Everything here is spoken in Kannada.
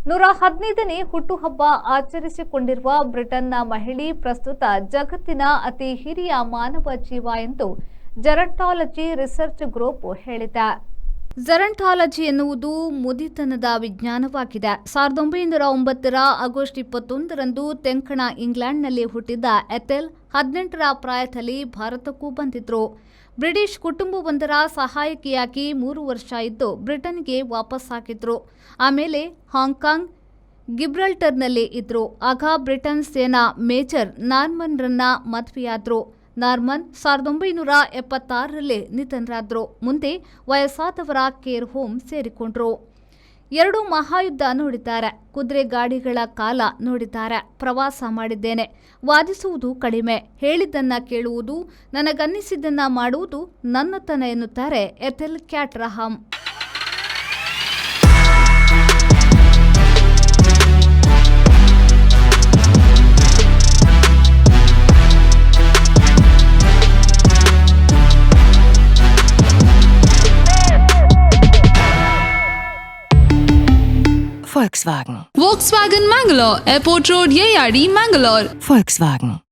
115ನೇ ಹುಟ್ಟುಹಬ್ಬ ಆಚರಿಸಿಕೊಂಡಿರುವ ಬ್ರಿಟನ್ನ ಮಹಿಳೆ ಪ್ರಸ್ತುತ ಜಗತ್ತಿನ ಅತಿ ಹಿರಿಯ ಮಾನವ ಜೀವ ಎಂದು ಜೆರಂಟಾಲಜಿ ರಿಸರ್ಚ್ ಗ್ರೂಪ್ ಹೇಳಿದೆ. ಜೆರಂಟಾಲಜಿ ಎನ್ನುವುದು ಮುದಿತನದ ವಿಜ್ಞಾನವಾಗಿದೆ. 1909ರ ಆಗಸ್ಟ್ 21ರಂದು ತೆಂಕಣ ಇಂಗ್ಲೆಂಡ್ನಲ್ಲಿ ಹುಟ್ಟಿದ ಎಥೆಲ್ 18ರ ಪ್ರಾಯದಲ್ಲಿ ಭಾರತಕ್ಕೂ ಬಂದಿದ್ರು. ಬ್ರಿಟಿಷ್ ಕುಟುಂಬವೊಂದರ ಸಹಾಯಕಿಯಾಗಿ 3 ವರ್ಷ ಇದ್ದು ಬ್ರಿಟನ್ಗೆ ವಾಪಸ್ಸಾಗಿದ್ರು. ಆಮೇಲೆ ಹಾಂಗ್ಕಾಂಗ್, ಗಿಬ್ರಲ್ಟರ್ನಲ್ಲಿ ಇದ್ರು. ಆಗ ಬ್ರಿಟನ್ ಸೇನಾ ಮೇಜರ್ ನಾರ್ಮನ್ರನ್ನ ಮದುವೆಯಾದ್ರು. ನಾರ್ಮನ್ 1976ರಲ್ಲಿ ನಿಧನರಾದ್ರು. ಮುಂದೆ ವಯಸ್ಸಾದವರ ಕೇರ್ ಹೋಮ್ ಸೇರಿಕೊಂಡ್ರು. 2 ಮಹಾಯುದ್ಧ ನೋಡಿದ್ದಾರೆ. ಕುದುರೆ ಗಾಡಿಗಳ ಕಾಲ ನೋಡಿದ್ದಾರೆ. ಪ್ರವಾಸ ಮಾಡಿದ್ದೇನೆ. ವಾದಿಸುವುದು ಕಡಿಮೆ, ಹೇಳಿದ್ದನ್ನ ಕೇಳುವುದು, ನನಗನ್ನಿಸಿದ್ದನ್ನ ಮಾಡುವುದು ನನ್ನತನ ಎನ್ನುತ್ತಾರೆ Ethel ಕ್ಯಾಟ್ರಹಮ್. Volkswagen. Volkswagen Mangalore, Airport Road, Yeyadi, Mangalore. Volkswagen.